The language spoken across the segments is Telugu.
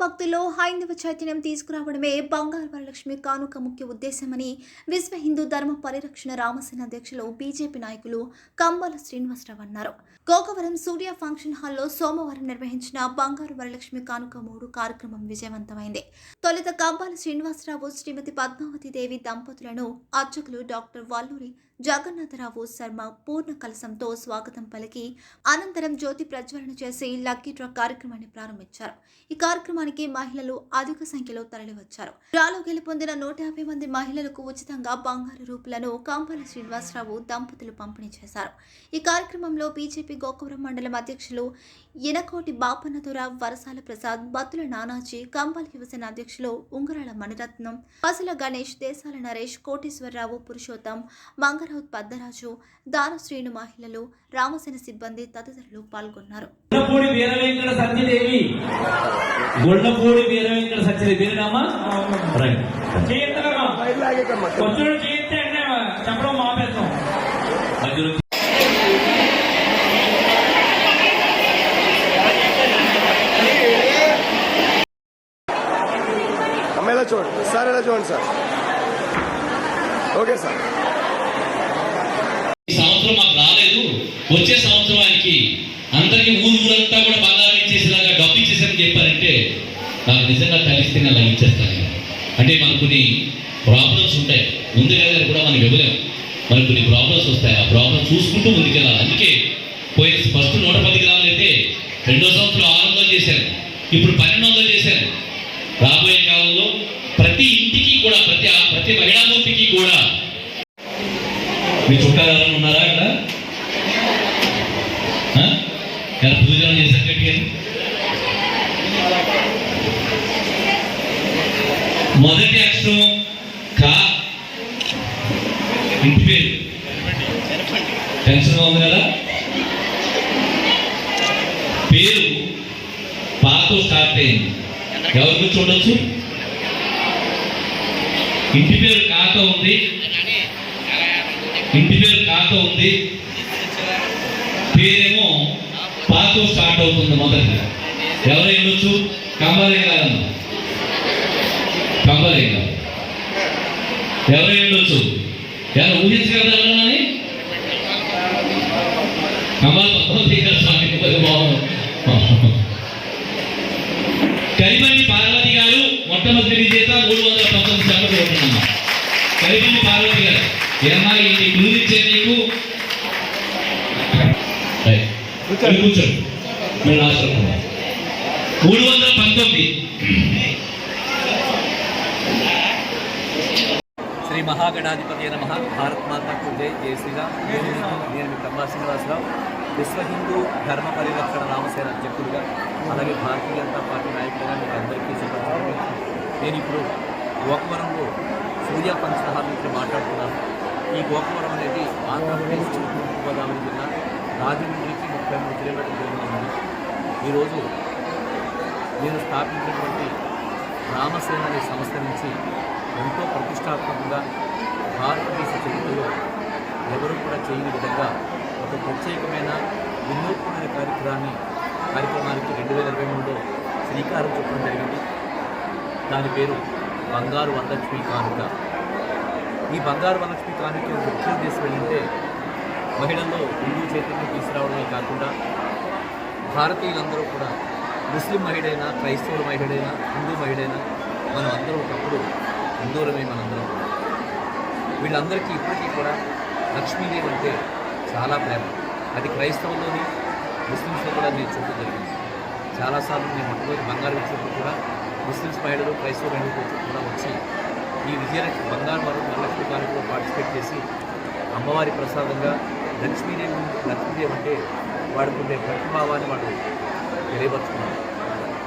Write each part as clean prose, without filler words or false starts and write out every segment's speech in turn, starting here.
భక్తుల్లో హైందవ చైతన్యం తీసుకురావడమే బంగారు వరలక్ష్మి కానుక ముఖ్య ఉద్దేశమని విశ్వ హిందూ ధర్మ పరిరక్షణ రామసేన అధ్యక్షులు బీజేపీ నాయకులు కంబాల శ్రీనివాసరావు అన్నారు. గోకవరం సూర్య ఫంక్షన్ హాల్లో సోమవారం నిర్వహించిన బంగారు వరలక్ష్మి కానుక 3 కార్యక్రమం విజయవంతమైంది. తొలుత కంబాల శ్రీనివాసరావు శ్రీమతి పద్మావతి దేవి దంపతులను అర్చకులు డాక్టర్ వల్లూరి జగన్నాథరావు శర్మ పూర్ణ కలశంతో స్వాగతం పలికి అనంతరం జ్యోతి ప్రజ్వలన చేసి లక్కీ డ్రా కార్యక్రమాన్ని ప్రారంభించారు. ఈ కార్యక్రమానికి మహిళలు అధిక సంఖ్యలో తరలివచ్చారు. డ్రాలో గెలుపొందిన 150 మంది మహిళలకు ఉచితంగా బంగారు రూపులను కంబాల శ్రీనివాసరావు దంపతులు పంపిణీ చేశారు. ఈ కార్యక్రమంలో బీజేపీ గోకవరం మండలం అధ్యక్షులు ఎనకోటి బాపన్నదొర, వరసాల ప్రసాద్, బత్తుల నానాజీ, కంబాల యువసేన అధ్యక్షులు ఉంగరాల మణిరత్నం, పసుల గణేష్, దేశాల నరేష్, కోటేశ్వరరావు, పురుషోత్తం, మంగరావుత్ పద్దరాజు, దానశ్రేణు మహిళలు, రామసేన సిబ్బంది తదితరులు పాల్గొన్నారు. చూడండి సార్, ఎలా చూడండి సార్. Okay sir. ఈ సంవత్సరం మాకు రాలేదు, వచ్చే సంవత్సరానికి అందరికి ఊరంతా కూడా బంగారం ఇచ్చేసేలాగా డబ్బు ఇచ్చేసారని చెప్పారంటే నాకు నిజంగా కలిస్తే అలా ఇచ్చేస్తాను. అంటే మనకు కొన్ని ప్రాబ్లమ్స్ ఉంటాయి, ముందు కదా కూడా మనం ఇవ్వలేము. మనకు కొన్ని ప్రాబ్లమ్స్ వస్తాయి, ఆ ప్రాబ్లమ్స్ చూసుకుంటూ ముందుకెళ్ళాలి. అందుకే పోయిన ఫస్ట్ 110 గ్రాములు అయితే 2వ సంవత్సరం 600 చేశారు, ఇప్పుడు 1200 చేశారు. రాబోయే కాలంలో ప్రతి ఇంటికి కూడా ప్రతి మహిళామూర్తికి కూడా మీ చుట్టాలు ఉన్నారా? ఇక్కడ పూజలు చేశారు. మొదటి అక్షరం కా, ఇంటి పేరు టెన్షన్ ఉంది కదా. పేరు పాతో స్టార్ట్ అయింది, ఎవరికి చూడొచ్చు. ఇంటి పేరు కాక ఉంది, ఇంటి పేరు కాక ఉంది, పేరేమో పాతో స్టార్ట్ అవుతుంది. మొదటి ఎవరు ఉండొచ్చు? కంబాలే కాదన్న, కంబాలే కాదు. ఎవరు ఉండొచ్చు? ఎవరు ఊహించగలరని కంబాల స్వామి కలిబండి పార్వతి గారు మొట్టమొదటి విజేత 319 శాతం ఓటున్నామా. కలిబండి పార్వతి గారు ఏమన్నా ఈ క్లూ ఇచ్చే నీకు కూర్చోండి. మీరు ఆశ్రమం 319. శ్రీ మహాగణాధిపతి నమః. భారత్ మాతాకు జై, జై శ్రీరామ్. నేను కంబాల శ్రీనివాసరావు, విశ్వ హిందూ ధర్మ పరిరక్షణ రామసేన అధ్యక్షుడిగా, అలాగే భారతీయ జనతా పార్టీ నాయకులుగా మీకు అందరికీ శుభాకాంక్షలు. నేను ఇప్పుడు గోకవరంలో సూర్య ఫంక్షన్ హాల్ నుంచి మాట్లాడుతున్నాను. ఈ గోకవరం అనేది ఆంధ్రప్రదేశ్ తూర్పుగోదావరి జిల్లా రాజమండ్రికి 33 కిలోమీటర్ల దూరంలో ఉంది. ఈరోజు నేను స్థాపించినటువంటి రామసేన అనే సంస్థ నుంచి ఎంతో ప్రతిష్టాత్మకంగా భారతదేశ చరిత్రలో ఎవరూ కూడా చేయని విధంగా ఒక ప్రత్యేకమైన వినూత్నమైన కార్యక్రమానికి 2023లో శ్రీకారం చుట్టడం జరిగింది. దాని పేరు బంగారు వరలక్ష్మి కానుక. ఈ బంగారు వరలక్ష్మి కానుక ముఖ్య ఉద్దేశం ఏంటంటే మహిళల్లో హిందూ చైతన్యం తీసుకురావడమే కాకుండా భారతీయులందరూ కూడా ముస్లిం మహిళైనా, క్రైస్తవుల మహిళైనా, హిందూ మహిళైనా మనం అందరూ ఒకప్పుడు హిందువులమే. మనందరం వీళ్ళందరికీ ఇప్పటికీ కూడా లక్ష్మీదేవి అంటే చాలా ప్రేమ. అది క్రైస్తవుల్లోని, ముస్లిమ్స్లో కూడా నేను చూడటం జరిగింది. చాలాసార్లు నేను మొట్టమొదటి బంగారు వచ్చినప్పుడు కూడా ముస్లిమ్స్ మహిళలు, క్రైస్తవ మహిళలు కూడా వచ్చి ఈ విజయలక్ష్మి బంగారు వరలక్ష్మి కానుకలో పార్టిసిపేట్ చేసి అమ్మవారి ప్రసాదంగా లక్ష్మీదేవి అంటే వాడుకునే భక్తిభావాన్ని వాళ్ళు తెలియపరుచుకున్నారు.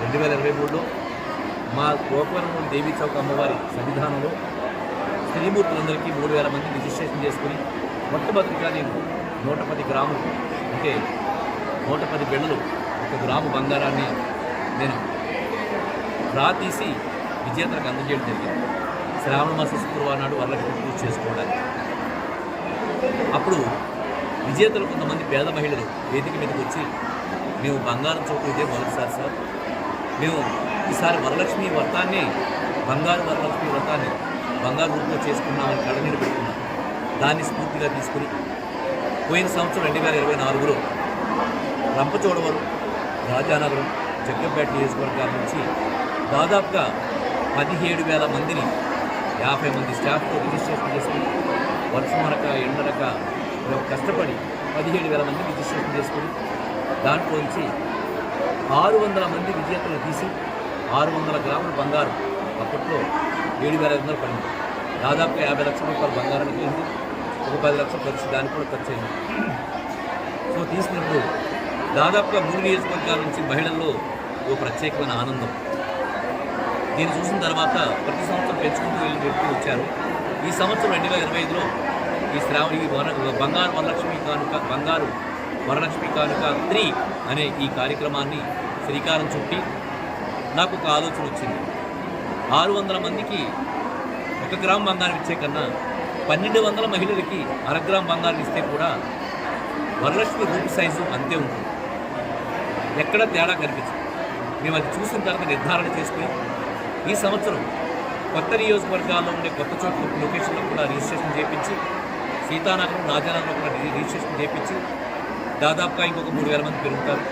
2023లో మా గోకవరం దేవీ చౌక్ అమ్మవారి సన్నిధానంలో స్త్రీమూర్తులందరికీ 3000 మంది రిజిస్ట్రేషన్ చేసుకుని మొట్టమొదటిగా నేను 110 గ్రాములు అంటే 110 బెళ్ళలు, 1 గ్రాము బంగారాన్ని నేను డ్రా తీసి విజేతలకు అందజేయడం జరిగింది. శ్రావణ మాస శుక్రవారం నాడు వరలక్ష్మి పూజ చేసుకోవడానికి. అప్పుడు విజేతలు కొంతమంది పేద మహిళలు వేదిక మీదకి వచ్చి, మేము బంగారం చోటు ఇదే మొదటిసారి సార్, మేము ఈసారి వరలక్ష్మి వ్రతాన్ని బంగారు వరలక్ష్మి వ్రతాన్ని బంగారు రూపంలో చేసుకున్నామని కళనీరు పెట్టుకున్నాం. దాన్ని స్ఫూర్తిగా తీసుకుని పోయిన సంవత్సరం 2024లో రంపచోడవరం, రాజానగరం, జగ్గంపేట నియోజకవర్గాల నుంచి దాదాపుగా 17,000 మందిని 50 మంది స్టాఫ్తో రిజిస్ట్రేషన్ చేసుకుని వర్షమనక ఎండనక కష్టపడి 17,000 మంది రిజిస్ట్రేషన్ చేసుకుని దాంట్లో నుంచి 600 మంది విజేతలు తీసి 600 గ్రాముల బంగారం అప్పట్లో 7,500 పడింది. దాదాపుగా 50 లక్షల రూపాయల బంగారానికి అయింది. ఒక 10 లక్షల ఖర్చు దానికి కూడా ఖర్చు అయింది. సో తీసినప్పుడు దాదాపుగా 3 నియోజకవర్గాల నుంచి మహిళల్లో ఓ ప్రత్యేకమైన ఆనందం. దీన్ని చూసిన తర్వాత ప్రతి సంవత్సరం పెంచుకుంటూ వెళ్తూ వచ్చారు. ఈ సంవత్సరం 2025లో బంగారు వరలక్ష్మి కానుక 3 అనే ఈ కార్యక్రమాన్ని శ్రీకారం చుట్టి నాకు ఒక ఆలోచన వచ్చింది. 600 మందికి 1 గ్రామ్ బంగారం ఇచ్చే కన్నా 1,200 మహిళలకి 1/2 గ్రామ్ బంగారం ఇస్తే కూడా వరలక్ష్మి రూపు సైజు అంతే ఉంటుంది, ఎక్కడ తేడా కనిపించదు. మేము అది చూసిన తర్వాత నిర్ధారణ చేసుకుని ఈ సంవత్సరం కొత్త నియోజకవర్గాల్లో ఉండే కొత్త చోట్ల లొకేషన్లో కూడా రిజిస్ట్రేషన్ చేయించి సీతానగరం, రాజానగరం కూడా రిజిస్ట్రేషన్ చేయించి దాదాపుగా ఇంకొక 3,000 మంది పెరుగుతారు.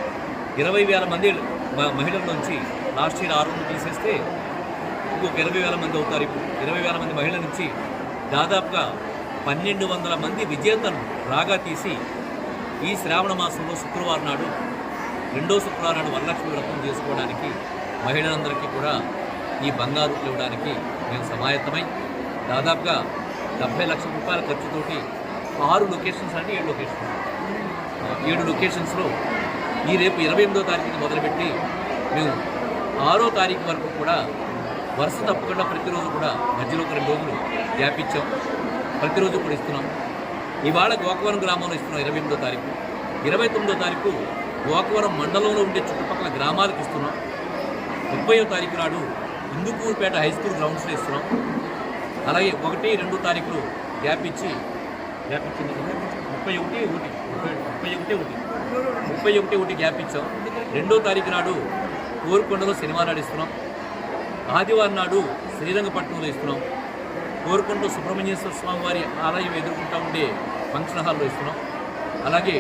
20,000 మంది మహిళల నుంచి లాస్ట్ ఇయర్ 600 తీసేస్తే ఇంకొక 20,000 మంది అవుతారు. ఇప్పుడు 20,000 మంది మహిళల నుంచి దాదాపుగా 1,200 మంది విజేతను రాగా తీసి ఈ శ్రావణ మాసంలో శుక్రవారం నాడు, 2వ శుక్రవారం నాడు వరలక్ష్మి వ్రతం చేసుకోవడానికి మహిళలందరికీ కూడా ఈ బంగారు ఇవ్వడానికి మేము సమాయత్తమై దాదాపుగా 70 లక్షల రూపాయల ఖర్చుతోటి 6 లొకేషన్స్ అంటే 7 లొకేషన్స్లో ఈ రేపు 28వ తారీఖుని మొదలుపెట్టి మేము 6వ తారీఖు వరకు కూడా వరుస తప్పకుండా ప్రతిరోజు కూడా మధ్యలో ఒక 2 రోజులు గ్యాప్ ఇచ్చాం. ప్రతిరోజు కూడా ఇస్తున్నాం. ఇవాళ గోకవరం గ్రామంలో ఇస్తున్నాం 28వ తారీఖు. 29వ తారీఖు గోకవరం మండలంలో ఉండే చుట్టుపక్కల గ్రామాలకు ఇస్తున్నాం. 30వ తారీఖు నాడు ఇందుకూరుపేట హై స్కూల్ గ్రౌండ్స్లో ఇస్తున్నాం. అలాగే 1, 2 తారీఖులు గ్యాప్ ఇచ్చింది 31 గ్యాప్ ఇచ్చాం. 2వ తారీఖు నాడు కోరుకొండలో సినిమా నాడు ఇస్తున్నాం. ఆదివారం నాడు శ్రీరంగపట్నంలో ఇస్తున్నాం. కోరుకొండ సుబ్రహ్మణ్యేశ్వర స్వామి వారి ఆలయం ఎదుర్కొంటూ ఉండే ఫంక్షన్ హాల్లో ఇస్తున్నాం. అలాగే